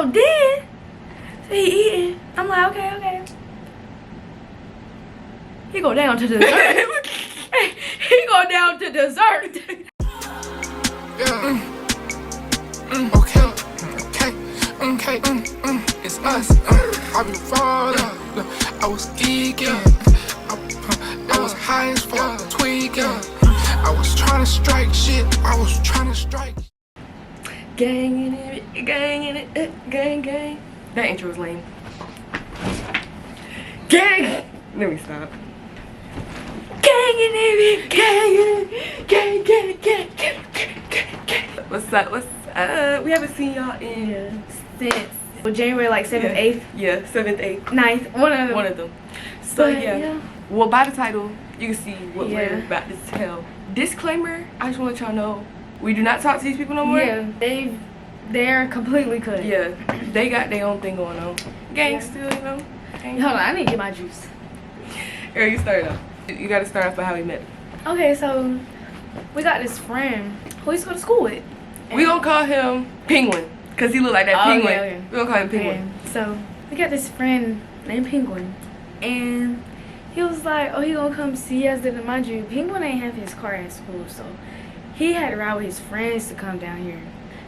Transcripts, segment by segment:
So then he eating. I'm like, okay. He go down to dessert. He go down to dessert. Yeah. Okay. It's us. I been falling. I was geeking. I was high as fuck, tweaking. I was trying to strike shit. Gang in it, gang. That intro was lame. Gang. Let me stop. Gang in it, gang. What's up? We haven't seen y'all in since January, like 7th, 8th. Yeah, 7th, 8th, 9th. One of them. So yeah. Well, by the title, you can see what we're about to tell. Disclaimer: I just want to let y'all know we do not talk to these people no more. Yeah, they're completely cut. Yeah, they got their own thing going on. Gang still, you know. Hold on, I need to get my juice. Here, you start off. You got to start off with how we met. Okay, so we got this friend who we used to go to school with. We gonna call him Penguin, cause he look like that penguin. Okay. We gonna call him Penguin. Okay. So we got this friend named Penguin, and he was like, "Oh, he gonna come see us." And mind you, Penguin ain't have his car at school, so he had to ride with his friends to come down here.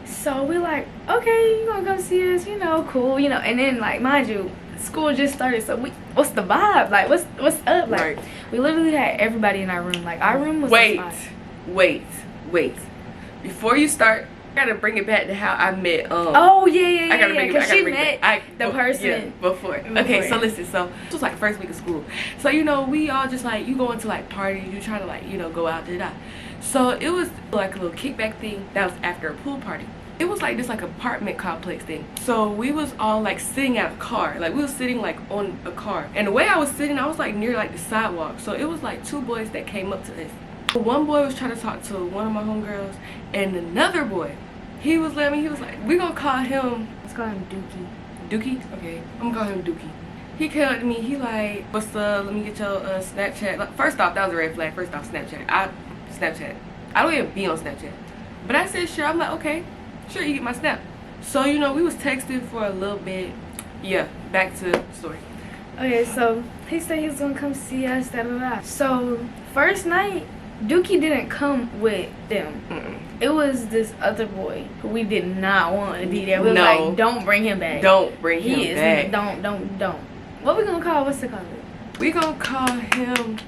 So we like, okay, you gonna come see us? You know, cool. You know, and then like, mind you, school just started, so what's the vibe? Like, what's up? Like, we literally had everybody in our room. Like, our room was wait. Before you start, I gotta bring it back to how I met. Oh yeah. I gotta bring it back. She met the person before. Okay, so listen. So it was like the first week of school. So you know, we all just like, you go into like parties, you try to like, you know, go out da. So it was like a little kickback thing that was after a pool party. It was like this like apartment complex thing. So we was all like sitting at a car. Like we was sitting like on a car. And the way I was sitting, I was like near like the sidewalk. So it was like two boys that came up to us. One boy was trying to talk to one of my homegirls, and another boy, he was like, we gonna call him, let's call him Dookie. Dookie? Okay, I'm gonna call him Dookie. He came up to me, he like, what's up, let me get your Snapchat. Like, first off, that was a red flag. First off, Snapchat. I don't even be on Snapchat. But I said, sure. I'm like, okay, sure, you get my Snap. So, you know, we was texting for a little bit. Yeah, back to the story. Okay, so he said he was gonna come see us, da. So, first night, Dookie didn't come with them. It was this other boy who we did not want to be there. We was like, don't bring him back. Don't bring him back. Don't. What we gonna call? What's it called? We gonna call him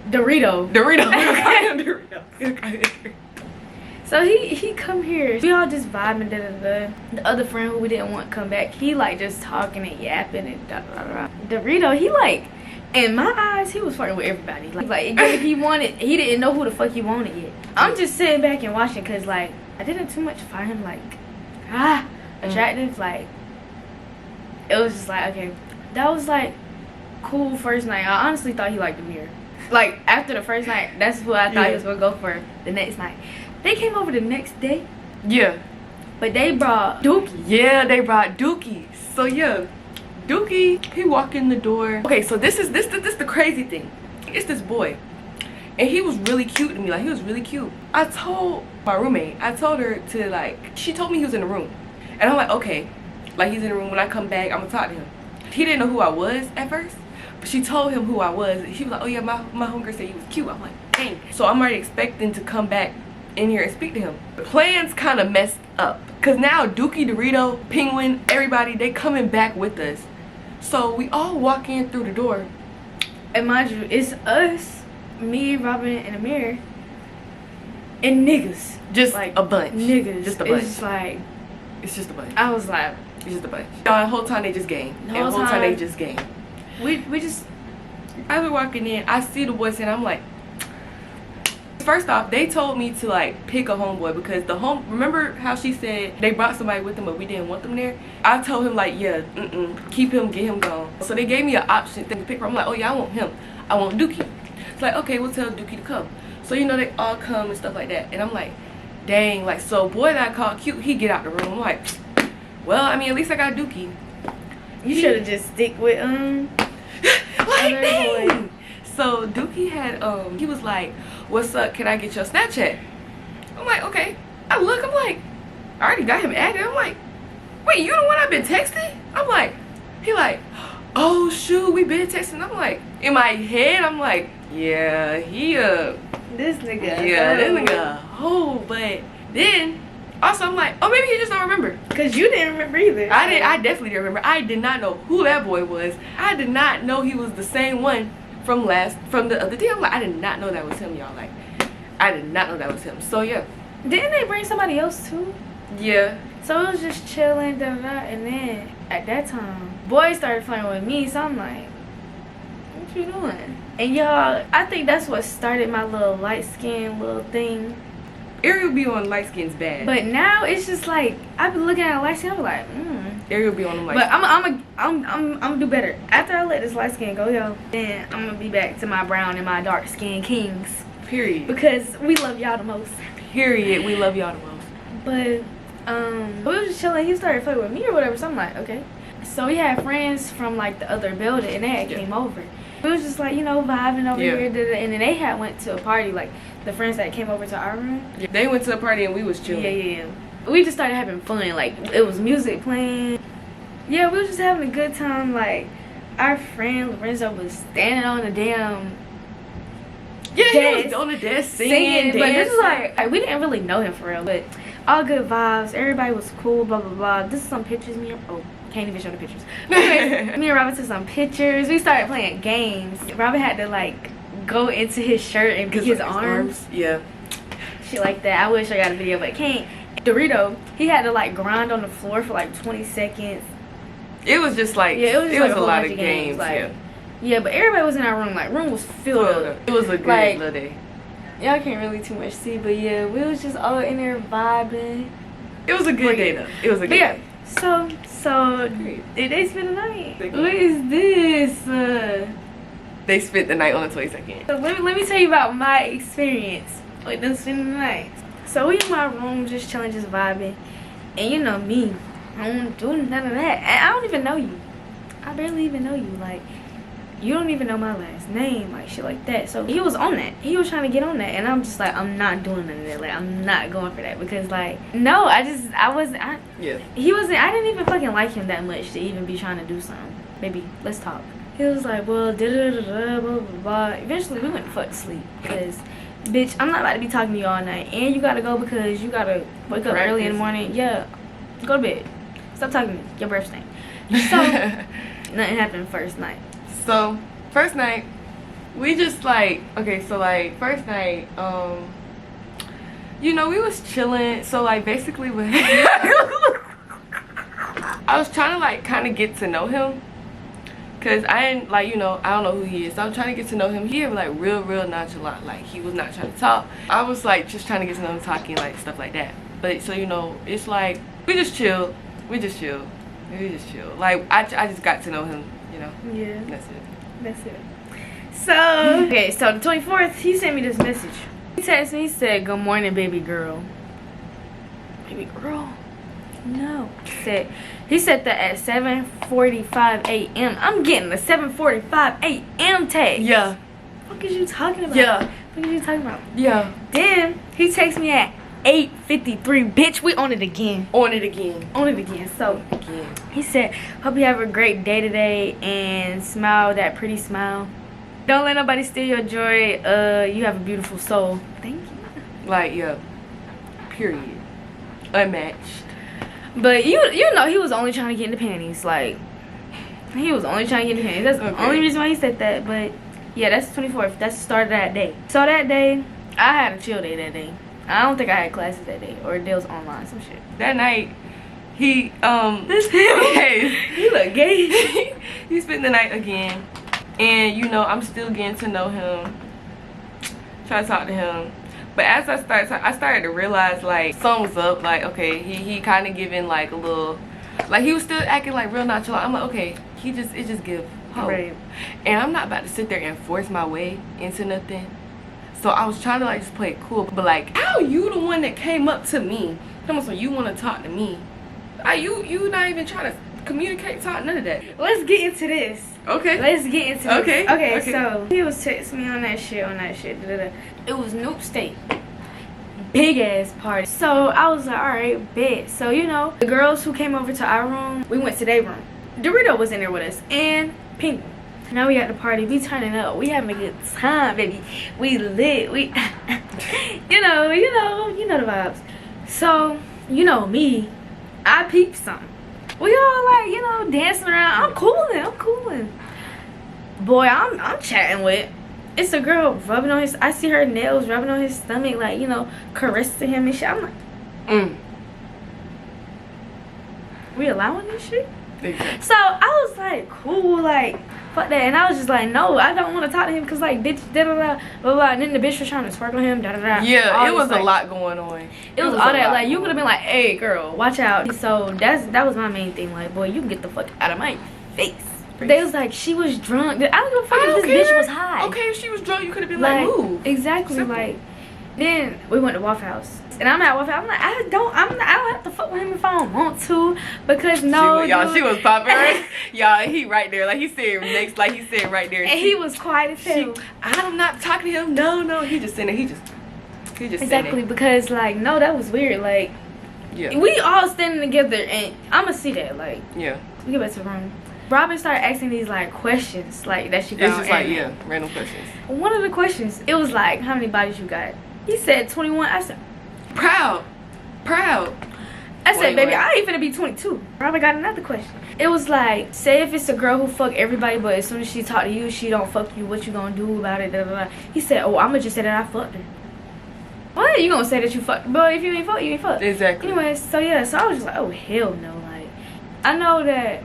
Dorito. We gonna call him Dorito. So he come here. We all just vibing, da. The other friend who we didn't want to come back, he like just talking and yapping and da. Dorito, he like, in my eyes, he was flirting with everybody. Like if he he didn't know who the fuck he wanted yet. I'm just sitting back and watching, cause like I didn't too much find him like attractive. Like it was just like, okay, that was like cool first night. I honestly thought he liked Amir. Like after the first night, that's what I thought he was gonna go for the next night. They came over the next day. Yeah, but they brought Dookie. Yeah, they brought Dookie. So yeah. Dookie, he walked in the door. Okay, so this is the crazy thing. It's this boy, and he was really cute to me. Like, he was really cute. I told my roommate, I told her to like, she told me he was in the room, and I'm like, okay, like he's in the room. When I come back, I'm gonna talk to him. He didn't know who I was at first, but she told him who I was. She was like, oh yeah, my homegirl said he was cute. I'm like, dang. So I'm already expecting to come back in here and speak to him. The plans kind of messed up, cause now Dookie, Dorito, Penguin, everybody, they coming back with us. So we all walk in through the door, and mind you, it's us, me, Robin, and Amir, and niggas. Just like a bunch. Niggas. Just a bunch. It's just a bunch. I was like, it's just a bunch. The whole time they just game. The whole time they just game. We just, as we're walking in, I see the boys, and I'm like, first off, they told me to like pick a homeboy, because remember how she said they brought somebody with them but we didn't want them there? I told him like, yeah, keep him, get him gone. So they gave me an option thing to pick from. I'm like, oh yeah, I want him. I want Dookie. It's like, okay, we'll tell Dookie to come. So you know, they all come and stuff like that. And I'm like, dang, like, so boy that I called cute, he get out the room. I'm like, well, I mean, at least I got Dookie. You should have just stick with like, dang. So Dookie had he was like, what's up, can I get your Snapchat? I'm like, okay. I look, I'm like, I already got him added. I'm like, wait, you the one I've been texting? I'm like, he like, oh shoot, we been texting. I'm like, in my head, I'm like, yeah, this nigga. Yeah, this nigga. Oh, but then also I'm like, oh, maybe he just don't remember. Cause you didn't remember either. I definitely didn't remember. I did not know who that boy was. I did not know he was the same one from the other day. I'm like, I did not know that was him, y'all. Like, I did not know that was him. So yeah. Didn't they bring somebody else too? Yeah. So it was just chilling, and then at that time, boys started flirting with me. So I'm like, what you doing? And y'all, I think that's what started my little light skin little thing. Ariel be on light skin's bad. But now it's just like I've been looking at light skin. I'm like, Ariel be on the light. But I'm gonna do better after I let this light skin go, yo. Then I'm gonna be back to my brown and my dark skin kings. Period. Because we love y'all the most. Period. We love y'all the most. But we was just chilling. He started flirting with me or whatever. So I'm like, okay. So we had friends from like the other building, and they had came over. We was just like, you know, vibing over here, and then they had went to a party, like the friends that came over to our room. Yeah, they went to a party and we was chilling. Yeah. We just started having fun. Like it was music playing. Yeah, we was just having a good time. Like our friend Lorenzo was standing on the damn. Yeah, desk, he was on the desk singing. But this is like we didn't really know him for real, but all good vibes. Everybody was cool. Blah blah blah. This is some pictures. Can't even show the pictures. Anyways, me and Robin took some pictures. We started playing games. Robin had to like go into his shirt and his arms. Yeah. Shit like that. I wish I got a video, but can't. Dorito, he had to like grind on the floor for like 20 seconds. It was just like, yeah, it was a lot of games. Like, yeah, but everybody was in our room. Like, room was filled up. It was a good little day. Y'all can't really too much see, but yeah, we was just all in there vibing. It was a good day though. It was a good day. So did they spend the night? What is this? They spent the night on the 22nd. So let me tell you about my experience with them spending the night. So we in my room just chilling, just vibing. And you know me, I don't do none of that. And I don't even know you. I barely even know you. Like, you don't even know my last name, like shit like that. So he was on that. He was trying to get on that. And I'm just like, I'm not doing none of that. Like, I'm not going for that. Because like, no, yeah. He wasn't, I didn't even fucking like him that much to even be trying to do something. Baby, let's talk. He was like, well, blah, blah, blah. Eventually, we went to fuck sleep. Because, bitch, I'm not about to be talking to you all night. And you gotta go because you gotta wake up early in the morning. Yeah. Go to bed. Stop talking to me. Your breath stink. So, nothing happened first night. So, first night, we just like, okay, so like, first night, you know, we was chilling. So, like, basically, I was trying to, like, kind of get to know him. Because I didn't, like, you know, I don't know who he is. So I'm trying to get to know him. He was, like, real nonchalant. Like, he was not trying to talk. I was, like, just trying to get to know him, talking, like, stuff like that. But, so, you know, it's like, we just chill. Like, I just got to know him, you know. Yeah. That's it. So, okay, so the 24th, he sent me this message. He texted me, he said, good morning, baby girl. Baby girl? No. He said that at 7:45 a.m. I'm getting the 7:45 a.m. text. Yeah. What is you talking about? Yeah. What are you talking about? Yeah. Then he texted me at 8:53. Bitch, we on it again. On it again. So he said, hope you have a great day today and smile that pretty smile. Don't let nobody steal your joy. You have a beautiful soul. Thank you. Like, yeah. Period. Unmatched. But you know he was only trying to get in the panties. Like, he was only trying to get in the panties. That's the only reason why he said that. But yeah, that's the 24th. That's the start of that day. So that day, I had a chill day that day. I don't think I had classes that day, or it was online, some shit. That night, he This he look gay. He spent the night again, and you know I'm still getting to know him, try to talk to him. But as I started to realize like something was up. Like, okay, he kind of giving like a little, like he was still acting like real nonchalant. I'm like, okay, it just give hope. Right. And I'm not about to sit there and force my way into nothing. So I was trying to like just play it cool. But like, how you the one that came up to me? Come on, so you want to talk to me? You not even trying to communicate, talk, none of that. Let's get into this. Okay. Let's get into this. Okay. So he was texting me on that shit. It was Noob State. big ass party. So I was like, alright, bet. So you know, the girls who came over to our room, we went to their room. Dorito was in there with us and Penguin. Now we at the party, we turning up, we having a good time, baby. We lit, we you know the vibes. So, you know me, I peeped something. We all like, you know, dancing around. I'm cooling. Boy, I'm chatting with. It's a girl rubbing on his, I see her nails rubbing on his stomach, like, you know, caressing him and shit. I'm like, we allowing this shit? Exactly. So I was like, cool, like, fuck that. And I was just like, no, I don't want to talk to him because, like, bitch, da da da, blah blah. And then the bitch was trying to spark on him, da da da. Yeah, it was a lot going on. It was all that. Like, you could have been like, hey, girl, watch out. So that was my main thing. Like, boy, you can get the fuck out of my face. They was like, she was drunk. I don't give a fuck if this bitch was high. Okay, if she was drunk, you could have been like, move. Exactly. Simple. Like, then we went to Waffle House. And I'm at Waffle House. I'm like, I don't have to fuck with him if I don't want to, because she was popping. Y'all, he right there, like he said next, like he said right there. And he was quiet as hell. I'm not talking to him. No, he just sitting there. He just exactly, because like, no, that was weird. Like, yeah, we all standing together, and I'ma see that. Like, yeah, we get back to the room. Robin started asking these like questions, like that she found. It's just like, yeah, random questions. One of the questions, it was like, how many bodies you got? He said 21. I said, proud. I said, baby, I ain't finna be 22. Robin got another question. It was like, say if it's a girl who fuck everybody, but as soon as she talk to you, she don't fuck you, what you gonna do about it? Da, da, da. He said, oh, I'ma just say that I fucked her. What? You gonna say that you fucked? But if you ain't fucked, you ain't fucked. Exactly. Anyways, so yeah, so I was just like, oh hell no. Like, I know that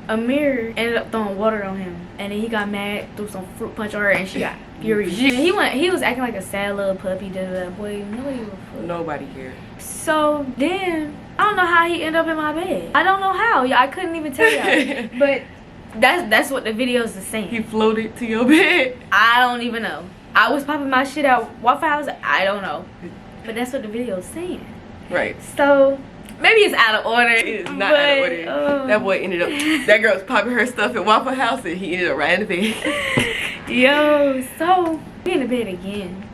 Amir ended up throwing water on him, and then he got mad, threw some fruit punch on her, and she got furious. He was acting like a sad little puppy. Da, da, da. Boy, nobody cared. So then I don't know how he ended up in my bed. I don't know how. I couldn't even tell y'all. But that's what the videos are saying. He floated to your bed. I don't even know. I was popping my shit out Waffle House. I don't know. But that's what the video is saying. Right. So maybe it's out of order. It is not out of order. That boy ended up, that girl was popping her stuff at Waffle House, and he ended up right in the bed. Yo, so we in the bed again.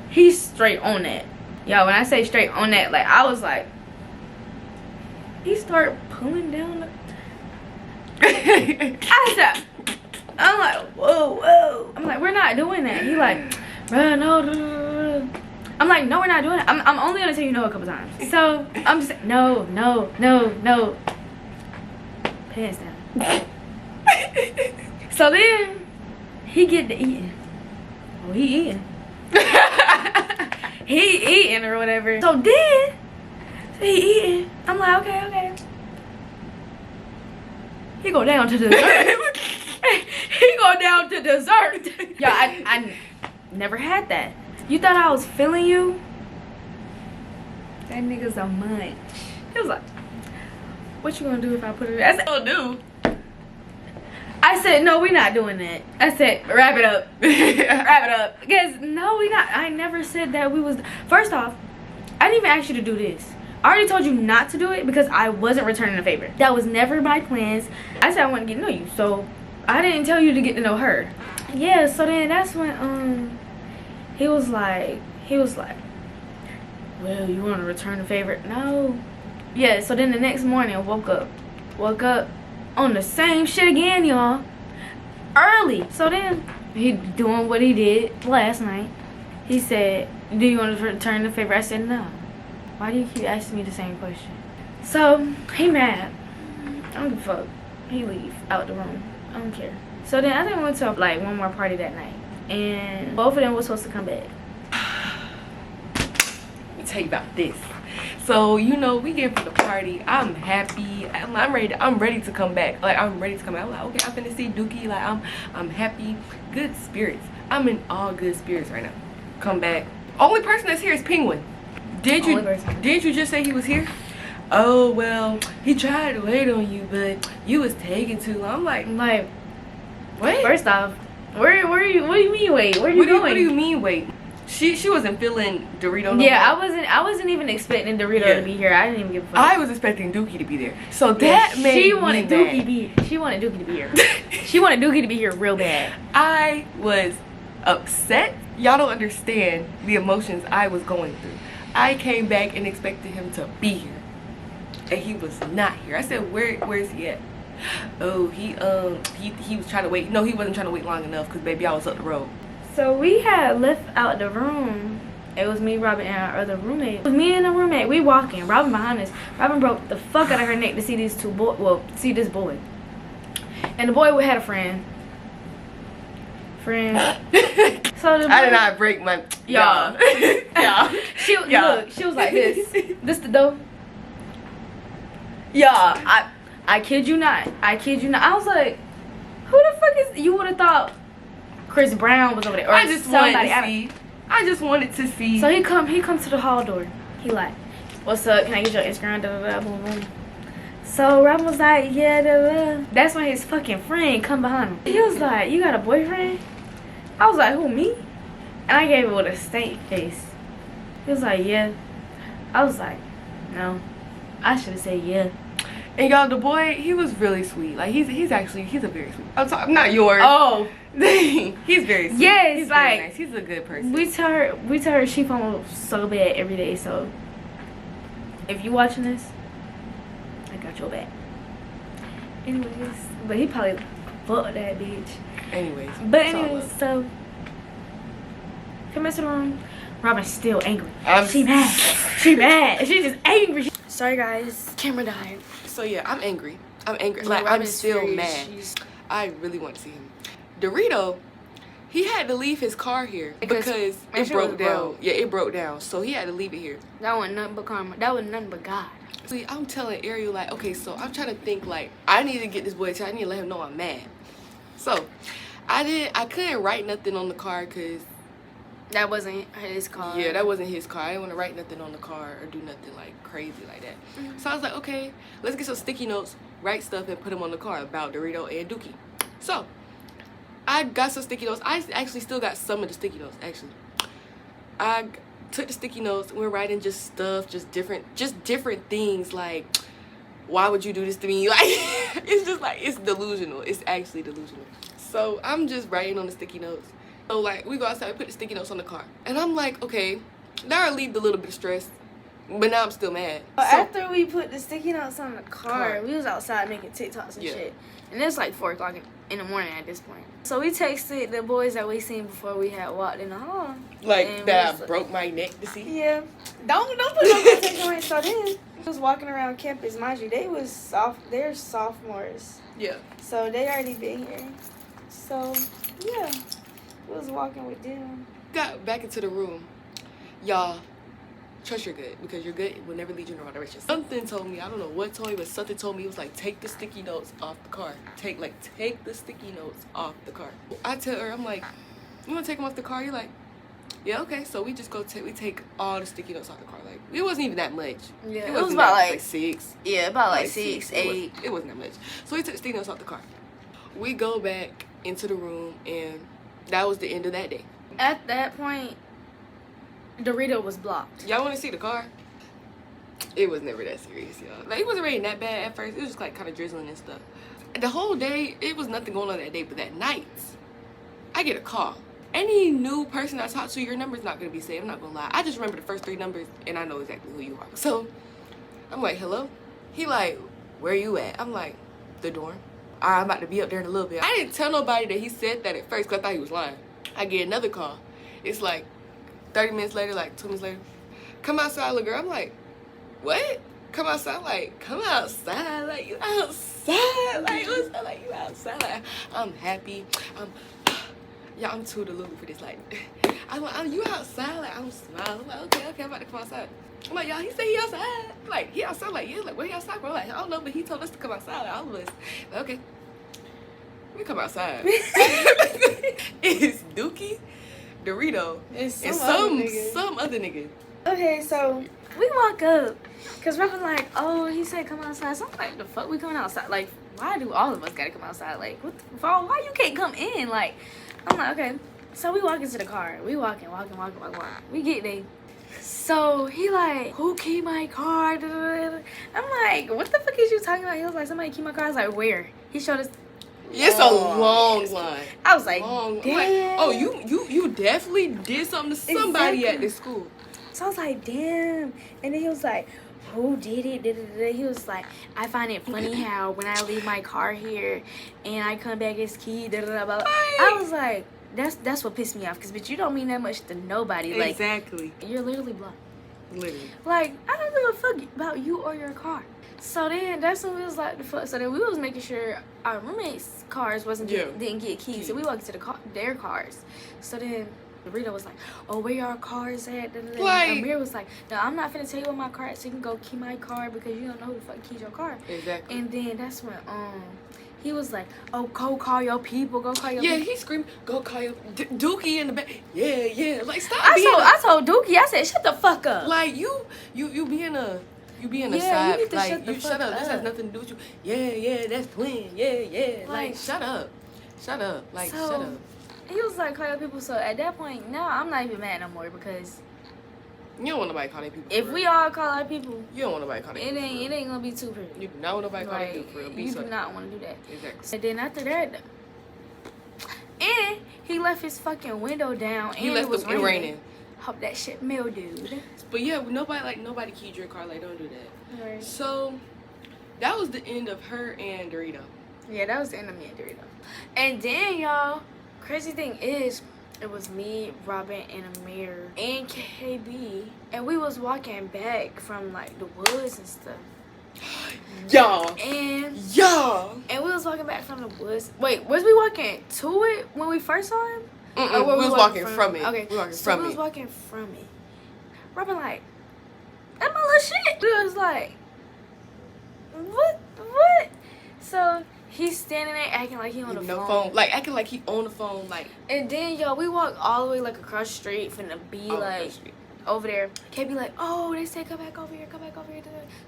He's straight on that. Yo, when I say straight on that, like, I was like, he started pulling down the I'm like, whoa. I'm like, we're not doing that. He like, bruh, no. I'm like, no, we're not doing it. I'm only gonna tell you no a couple times. So I'm just like, no. Pants down. So then he get to eating. Oh, he eating. He eating or whatever. So then he eating. I'm like, okay. He go down to dessert. He go down to dessert. Yo, I never had that. You thought I was feeling you? That nigga's a munch. He was like, what you gonna do if I put it in? I said, oh, do. I said, no, we're not doing that. I said, wrap it up. Wrap it up. Because, no, we not. I never said that we was. First off, I didn't even ask you to do this. I already told you not to do it because I wasn't returning a favor. That was never my plans. I said I wanted to get to know you. So, I didn't tell you to get to know her. Yeah, so then that's when, he was like, well, you want to return the favor? No. Yeah, so then the next morning I woke up on the same shit again, y'all. Early. So then he doing what he did last night. He said, do you want to return the favor? I said, no. Why do you keep asking me the same question? So he mad. I don't give a fuck. He leave out the room. I don't care. So then I think we went to like one more party that night, and both of them were supposed to come back. Let me tell you about this. So, you know, we get from the party. I'm happy. I'm ready to come back. Like, I'm ready to come back. I'm like, okay, I'm finna see Dookie. Like, I'm happy. Good spirits. I'm in all good spirits right now. Come back. Only person that's here is Penguin. Did you just say he was here? Oh, well, he tried to wait on you, but you was taking too long. I'm like, what? First off, where are you? What do you mean wait? Where are you going? What do you mean wait? She wasn't feeling Dorito. No more. I wasn't even expecting Dorito to be here. I didn't even give a fuck. I was expecting Dookie to be there. So that made me She wanted Dookie to be here. She wanted Dookie to be here real bad. I was upset. Y'all don't understand the emotions I was going through. I came back and expected him to be here, and he was not here. I said, where's he at? Oh, he was trying to wait. No, he wasn't trying to wait long enough because baby, I was up the road. So we had left out the room. It was me, Robin, and our other roommate. It was me and a roommate. We walking. Robin behind us. Robin broke the fuck out of her neck to see these two boys. Well, see this boy. And the boy had a friend. So the boy, I did not break my y'all. Yeah. Look, she was like this. This the dough. Yeah. I kid you not. I kid you not. I was like, who the fuck is? You would have thought Chris Brown was over there, or I just somebody. wanted to see. I just wanted to see. So he comes to the hall door. He like, what's up? Can I get your Instagram? Da, da, da, boom, boom. So Robin was like, yeah, da, da. That's when his fucking friend come behind him. He was like, you got a boyfriend? I was like, who, me? And I gave it with a stank face. He was like, yeah. I was like, no. I should have said yeah. And y'all, the boy, he was really sweet. Like he's a very sweet. I'm not yours. Oh. He's very sweet. Yes, he's like, very nice. He's a good person. We tell her she phone so bad every day. So if you watching this, I got your back. Anyways, but he probably fucked that bitch. Anyways, so come into the room. Robin's still angry. She mad. She mad. She's just angry. Sorry guys, camera died. So yeah, I'm angry. Yeah, like I'm still mad. I really want to see him. Dorito, he had to leave his car here because it broke down. Yeah, it broke down. So he had to leave it here. That wasn't nothing but karma. That was nothing but God. See, I'm telling Ariel, like, okay, so I'm trying to think, like, I need to get this boy I need to let him know I'm mad. So I couldn't write nothing on the car because that wasn't his car. Yeah, that wasn't his car. I didn't want to write nothing on the car or do nothing like crazy like that. So I was like, okay, let's get some sticky notes, write stuff, and put them on the car about Dorito and Dookie. So I got some sticky notes. I actually still got some of the sticky notes. Actually, I took the sticky notes. We're writing just stuff, just different things. Like, why would you do this to me? Like, it's just like, it's delusional. It's actually delusional. So I'm just writing on the sticky notes. So like, we go outside, we put the sticky notes on the car, and I'm like, okay, that relieved a little bit of stress, but now I'm still mad. So after we put the sticky notes on the car, we was outside making TikToks and shit, and it's like 4 o'clock in the morning at this point. So we texted the boys that we seen before we had walked in the hall. Like that I broke my neck to see. Yeah, don't put no context on it. So then we was walking around campus, mind you, they're sophomores. Yeah. So they already been here. So yeah. We was walking with them. Got back into the room. Y'all, trust your gut, because your gut will never lead you in the wrong direction. Something told me, I don't know what told me, but something told me, it was like, take the sticky notes off the car. Take the sticky notes off the car. I tell her, I'm like, you want to take them off the car? You're like, yeah, okay. So we just we take all the sticky notes off the car. Like, it wasn't even that much. Yeah, it was about like 6. Yeah, about like 6, 8. It wasn't that much. So we took the sticky notes off the car. We go back into the room, and that was the end of that day. At that point, Dorito was blocked. Y'all want to see the car? It was never that serious, y'all. Like, it wasn't really that bad at first. It was just like kind of drizzling and stuff. The whole day, it was nothing going on that day. But that night, I get a call. Any new person I talk to, your number's not going to be saved. I'm not going to lie. I just remember the first 3 numbers, and I know exactly who you are. So I'm like, hello? He like, where you at? I'm like, the dorm. I'm about to be up there in a little bit. I didn't tell nobody that he said that at first because I thought he was lying. I get another call. It's like 30 minutes later, like 2 minutes later. Come outside, little girl. I'm like, what? Come outside? Like, come outside. Like, you outside. Like, what's up? Like, you outside. Like, I'm happy. I'm too delulu for this. Like, I'm like, you outside? Like, I'm smiling. I'm like, okay, I'm about to come outside. I'm like, y'all, he said he outside. Like, he outside. Like, yeah, like, where he outside? Bro, like, I don't know, but he told us to come outside. Like, all of us. Like, okay. We come outside. It's Dookie, Dorito, and some other nigga. Okay, so we walk up, cause Robin like, oh, he said come outside. So I'm like, the fuck we coming outside? Like, why do all of us gotta come outside? Like, what the fuck? Why you can't come in? Like, I'm like, okay. So we walk into the car. We walking. We get there. So he like, who keyed my car? I'm like, what the fuck is you talking about? He was like, somebody keyed my car. I was like, where? He showed us. It's a long line. I was like, damn. Like, oh, you definitely did something to somebody at this school. So I was like, damn. And then he was like, who did it? He was like, I find it funny how when I leave my car here and I come back, it's key. I was like, that's what pissed me off. Because, bitch, you don't mean that much to nobody. Like, exactly. You're literally blocked. Literally. Like, I don't give a fuck about you or your car. So then that's when we was like, the fuck. So then we was making sure our roommates' cars didn't get keys. So we walked to their cars. So then Rita was like, oh, where your cars at? Like, Amir was like, no, I'm not finna tell you where my car is, so you can go key my car because you don't know who the fuck keys your car. Exactly. And then that's when he was like, oh, go call your people, go call your people. Yeah, he screamed, go call your Dookie in the back. Yeah. Like, stop I told Dookie, I said, shut the fuck up. Like, you being a yeah, side. You need to like, shut up. This has nothing to do with you. Yeah, that's twin. Yeah. Like, shut up. Like, so, shut up. He was like, call your people. So at that point, now I'm not even mad no more because you don't want nobody call their people. If we all call our people, you don't want nobody call their people. It ain't gonna be too pretty. You do not want nobody call their people for real. You do not want to do that. Exactly. And then after that, and he left his fucking window down. He left it raining. Hope that shit mildewed. But yeah, nobody keyed your car. Like, don't do that. Right. So that was the end of her and Dorito. Yeah, that was the end of me and Dorito. And then y'all, crazy thing is, it was me, Robin, and Amir, and KB, and we was walking back from like the woods and stuff. And we was walking back from the woods. Wait, was we walking to it when we first saw him? We was walking from it. Okay, we was walking from it. Robin like, that's my little shit. We was like, what? So he's standing there acting like he on the phone. Like acting like he on the phone. Like. And then y'all, we walk all the way like across the street, finna be like over there. Can't be like, oh, they said come back over here.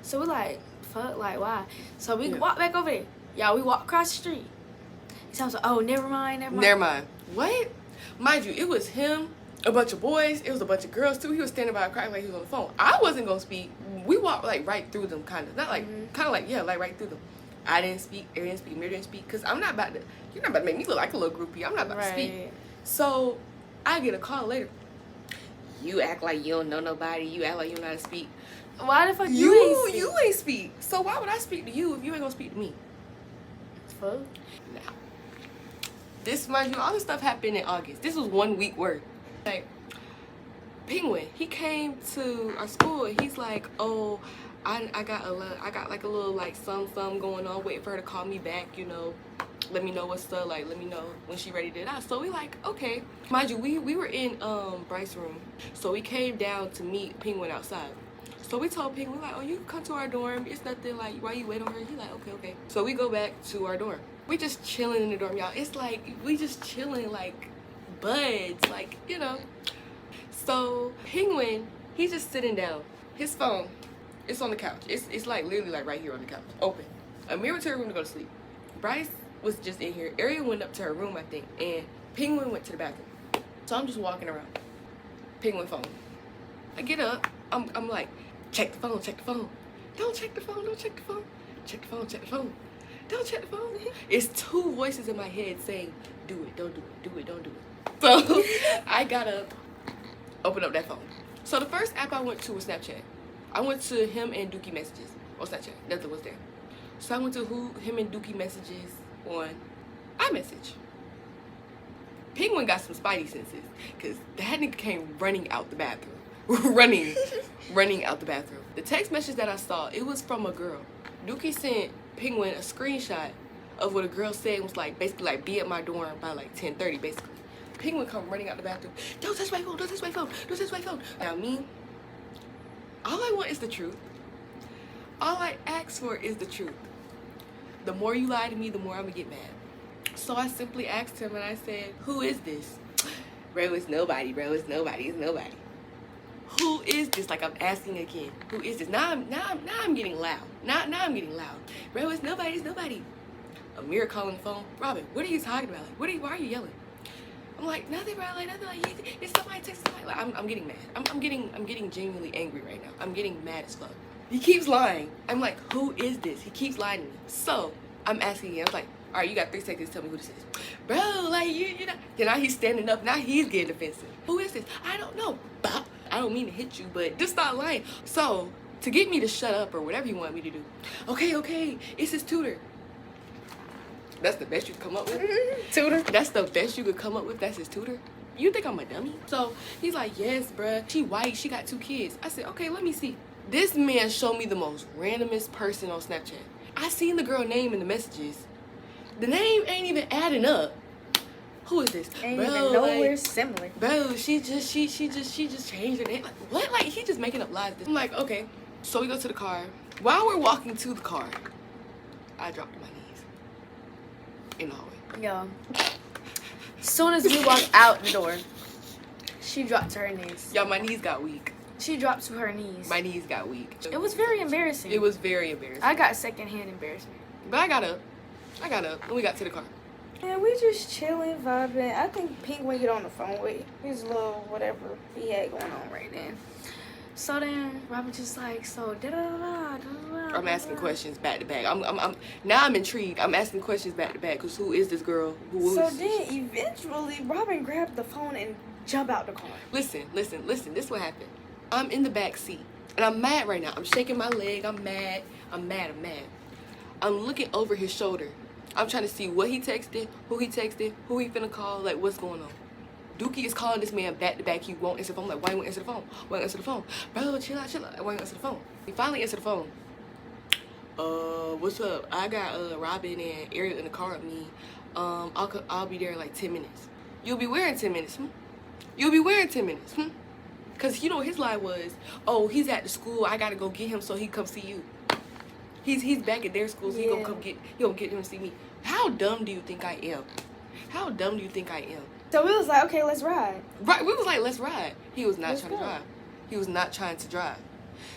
So we like, fuck, like why? So we walk back over there. Y'all, we walk across the street. He sounds like, oh, never mind. What? Mind you, it was him, a bunch of boys, it was a bunch of girls too. He was standing by a crack like he was on the phone. I wasn't gonna speak. We walked like right through them, kind of. Not like, kind of like, yeah, like right through them. I didn't speak, Aaron didn't speak, Mir didn't speak, because I'm not about to, you're not about to make me look like a little groupie. I'm not about to speak. So I get a call later. You act like you don't know nobody. You act like you don't know how to speak. Why the fuck you ain't speak? So why would I speak to you if you ain't gonna speak to me? Fuck. Nah. This, mind you, all this stuff happened in August. This was 1 week worth. Like, Penguin, he came to our school and he's like, oh, I got like a little like some going on, waiting for her to call me back, you know, let me know what's up, like let me know when she ready to get out. So we like, okay. Mind you, we were in Bryce's room, so we came down to meet Penguin outside. So we told Penguin, like, oh, you can come to our dorm, it's nothing, like, why you wait on her? He like, okay. So we go back to our dorm. We just chilling in the dorm, y'all. It's like we just chilling like buds, like, you know. So Penguin, he's just sitting down, his phone, it's on the couch. It's like literally like right here on the couch, open. Amir went to her room to go to sleep. Bryce was just in here. Ariel went up to her room, I think, and Penguin went to the bathroom. So I'm just walking around. Penguin phone. I get up. I'm like, check the phone. Don't check the phone. Check the phone. Don't check the phone. It's two voices in my head saying, do it, don't do it. So I got up, open up that phone. So the first app I went to was Snapchat. I went to him and Dookie messages on Snapchat. Nothing was there. So I went to him and Dookie messages on iMessage. Penguin got some spidey senses because that nigga came running out the bathroom. running out the bathroom. The text message that I saw, it was from a girl. Dookie sent Penguin a screenshot of what a girl said, was like basically like be at my dorm by like 10:30 basically. Penguin come running out the bathroom. Don't touch my phone. Now me, all I want is the truth. All I ask for is the truth. The more you lie to me, the more I'm gonna get mad. So I simply asked him and I said, who is this? Bro, it's nobody. It's nobody. Who is this? Like I'm asking again. Who is this? Now I'm getting loud. Now I'm getting loud. Bro, it's nobody. Amir calling the phone. Robin, what are you talking about? Like, why are you yelling? I'm like, nothing, bro. Like nothing. Like it's somebody texting somebody. Like I'm getting mad. I'm getting genuinely angry right now. I'm getting mad as fuck. He keeps lying. I'm like, who is this? He keeps lying to me. So I'm asking again. I was like, all right, you got 3 seconds to tell me who this is. Bro, like you know. Then now he's standing up. Now he's getting defensive. Who is this? I don't know. I don't mean to hit you, but just stop lying. So, to get me to shut up or whatever you want me to do, okay, it's his tutor. That's the best you could come up with? Tutor? That's the best you could come up with? That's his tutor? You think I'm a dummy? So, he's like, yes, bruh. She white. She got 2 kids. I said, okay, let me see. This man showed me the most randomest person on Snapchat. I seen the girl name in the messages. The name ain't even adding up. Who is this? Ain't even nowhere similar. Bro, she just changed her name. Like, what? Like, he just making up lies. I'm like, okay. So we go to the car. While we're walking to the car, I dropped to my knees in the hallway. Yo. As soon as we walked out the door, she dropped to her knees. Y'all, my knees got weak. She dropped to her knees. My knees got weak. It was very embarrassing. It was very embarrassing. I got secondhand embarrassment. But I got up, and we got to the car. And we just chilling, vibing. I think Penguin get on the phone with his little whatever he had going on right then. So then Robin just like, so da-da-da-da. I'm asking questions back to back. I'm intrigued. I'm asking questions back to back because who is this girl? So then eventually Robin grabbed the phone and jumped out the car. Listen. This is what happened. I'm in the back seat and I'm mad right now. I'm shaking my leg. I'm mad. I'm looking over his shoulder. I'm trying to see what he texted, who he finna call, like what's going on. Dookie is calling this man back to back. He won't answer the phone. I'm like, why you won't answer the phone? Why you answer the phone? Bro, chill out. Why you answer the phone? He finally answered the phone. What's up? I got Robin and Ariel in the car with me. I'll be there in like 10 minutes. You'll be where in 10 minutes? You'll be where in 10 minutes? Cause you know his lie was, oh, he's at the school. I gotta go get him so he come see you. He's back at their school, so he gonna get him to see me. How dumb do you think I am? So we was like, okay, let's ride. Right, we was like, let's ride. He was not trying to drive. He was not trying to drive.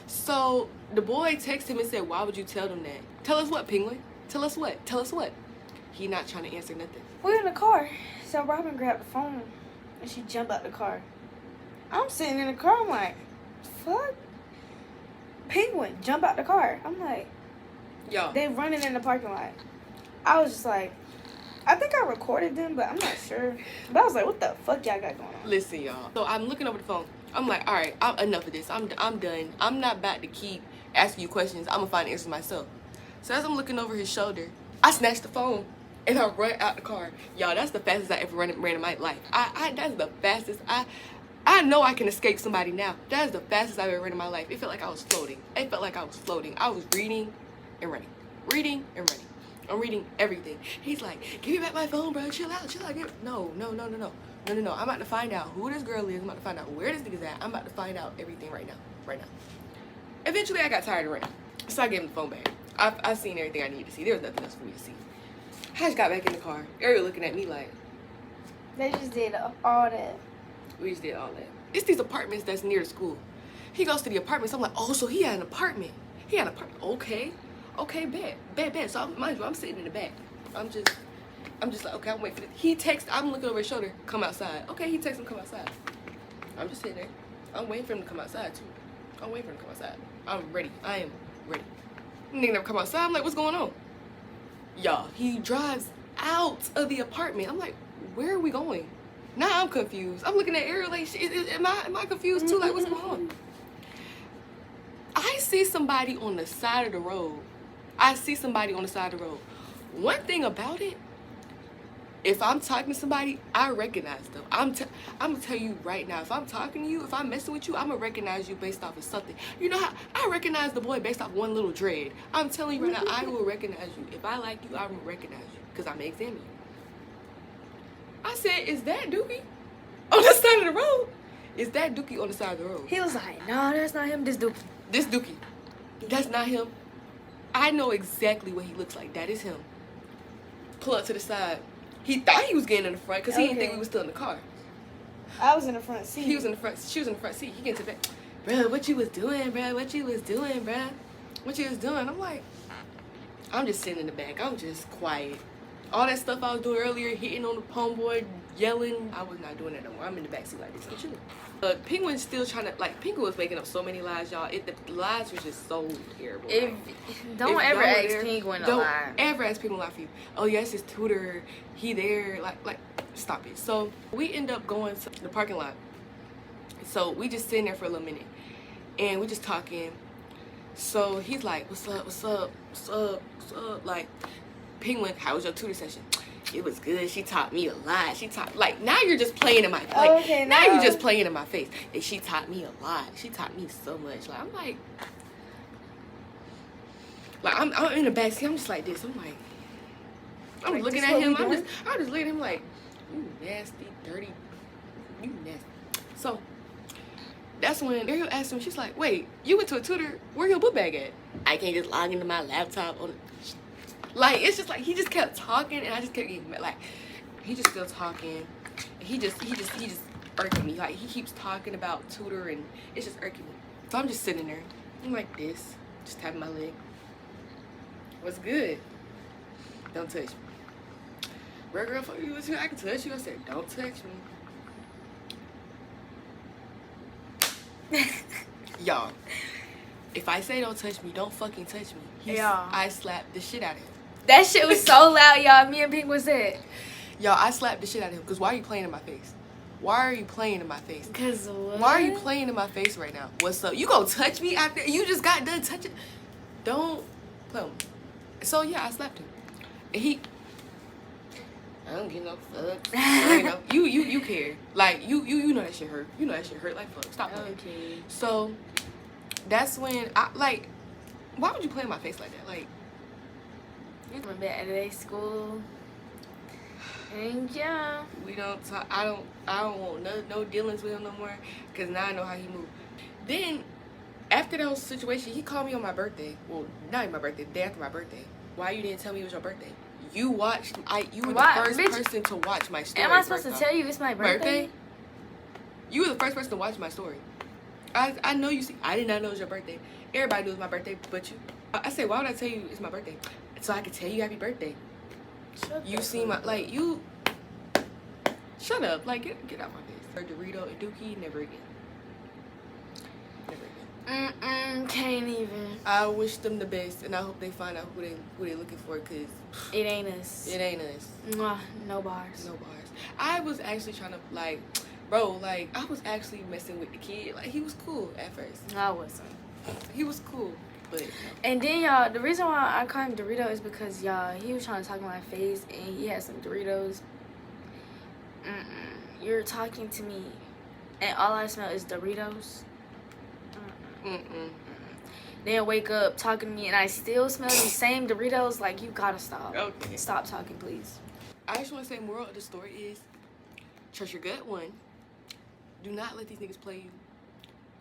So the boy texted him and said, why would you tell them that? Tell us what, Penguin? Tell us what? He not trying to answer nothing. We're in the car. So Robin grabbed the phone and she jumped out the car. I'm sitting in the car, I'm like, fuck? Penguin, jump out the car. I'm like, yo, they running in the parking lot. I was just like, I think I recorded them, but I'm not sure. But I was like, what the fuck y'all got going on? Listen, y'all. So I'm looking over the phone. I'm like, all right, enough of this. I'm done. I'm not about to keep asking you questions. I'm gonna find the answers myself. So as I'm looking over his shoulder, I snatched the phone and I run out the car. Y'all, that's the fastest I ever ran in my life. That's the fastest. I know I can escape somebody now. That is the fastest I've ever run in my life. It felt like I was floating. I was reading and running. I'm reading everything. He's like, give me back my phone, bro. Chill out. No. I'm about to find out who this girl is. I'm about to find out where this nigga's at. I'm about to find out everything right now. Eventually, I got tired of running. So I gave him the phone back. I've seen everything I needed to see. There was nothing else for me to see. I just got back in the car. Ariel looking at me like, they just did all that. We just did all that. It's these apartments that's near the school. He goes to the apartments. I'm like, oh, so he had an apartment. Okay, bet. So mind you, I'm sitting in the back. I'm just like, okay, I'm waiting for this. He texts, I'm looking over his shoulder, come outside. Okay, he texts him, come outside. I'm just sitting there. I'm waiting for him to come outside too. I'm ready. I am ready. Nigga never come outside. I'm like, what's going on? Y'all, he drives out of the apartment. I'm like, where are we going? Now I'm confused. I'm looking at Ariel like, am I confused too? Like, what's going on? I see somebody on the side of the road. One thing about it, if I'm talking to somebody, I recognize them. I'm gonna tell you right now, if I'm talking to you, if I'm messing with you, I'm gonna recognize you based off of something. You know how I recognize the boy based off one little dread. I'm telling you right now, I will recognize you. If I like you, I will recognize you because I'm gonna examine you. I said, is that Dookie on the side of the road? Is that Dookie on the side of the road? He was like, no, that's not him. This Dookie. That's not him. I know exactly what he looks like. That is him. Pull up to the side. He thought he was getting in the front because he didn't think we were still in the car. I was in the front seat. He was in the front. She was in the front seat. He get to the back. Bro, what you was doing, bro? What you was doing? I'm like, I'm just sitting in the back. I'm just quiet. All that stuff I was doing earlier, hitting on the homeboy, yelling, I was not doing that no more. I'm in the backseat like this. I'm chilling. Penguin's still trying to, like, Penguin was making up so many lies, y'all. The lies were just so terrible. Don't ever ask Penguin a lie. Don't ever ask Penguin a lie for you. Oh, yes, his tutor, he there. Like, stop it. So we end up going to the parking lot. So we just sitting there for a little minute, and we just talking. So he's like, what's up, what's up, what's up, what's up? Like, Penguin, how was your tutor session? It was good. She taught me a lot. She taught, like, now you're just playing in my face. Like, okay, now you're just playing in my face. And she taught me a lot. She taught me so much. Like, I'm I'm in the backseat. I'm just like this. I'm like, I'm looking at him. I'm just looking at him like, you nasty, dirty, you nasty. So that's when Ariel asked him, she's like, wait, you went to a tutor, where your book bag at? I can't just log into my laptop on like, it's just like, he just kept talking, and I just kept getting, like, he just still talking, he just irking me. Like, he keeps talking about tutor, and it's just irking me. So I'm just sitting there, I'm like this, just tapping my leg. What's good? Don't touch me. Bro, girl, fuck you, I can touch you. I said, don't touch me. Y'all, if I say don't touch me, don't fucking touch me. I slapped the shit out of him. That shit was so loud, y'all. Me and Pink was it. Y'all, I slapped the shit out of him. Because why are you playing in my face? Why are you playing in my face? Because what? Why are you playing in my face right now? What's up? You gonna touch me after you just got done touching? Don't play with me. So, yeah, I slapped him. And I don't give no fucks. You know, you care. Like, you know that shit hurt. You know that shit hurt. Like, fuck, stop playing. Okay. So, that's when why would you play in my face like that? Like, you went back to their school. And yeah. We don't talk. I don't want no dealings with him no more. Because now I know how he moved. Then, after that whole situation, he called me on my birthday. Well, not even my birthday, the day after my birthday. Why you didn't tell me it was your birthday? You watched, you were the first person to watch my story. Am I supposed to tell you it's my birthday? You were the first person to watch my story. I know you see, I did not know it was your birthday. Everybody knew it was my birthday, but you. I said, why would I tell you it's my birthday? So I could tell you happy birthday. You see my, like, you, shut up, like, get out my face. For Dorito and Dookie, never again. Never again. Can't even. I wish them the best, and I hope they find out who they looking for, cause it ain't us. It ain't us. No bars. No bars. I was actually trying to, like, bro, like, I was actually messing with the kid. Like, he was cool at first. I wasn't. He was cool, but. And then, y'all, the reason why I call him Dorito is because, y'all, he was trying to talk in my face, and he had some Doritos. You're talking to me, and all I smell is Doritos. Then wake up talking to me, and I still smell the same Doritos. Like, you gotta stop. Okay. Stop talking, please. I just want to say, moral of the story is, trust your gut, one. Do not let these niggas play you.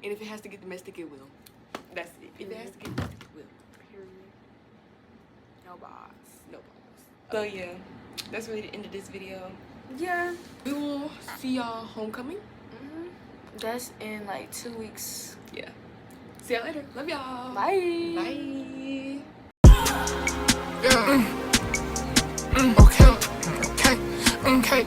And if it has to get domestic, it will. That's it. If it has to get domestic, it will. Period. No bars. No bars. So, yeah. That's really the end of this video. Yeah. We will see y'all homecoming. That's in, like, 2 weeks. Yeah. See y'all later. Love y'all. Bye. Bye. Yeah. Okay.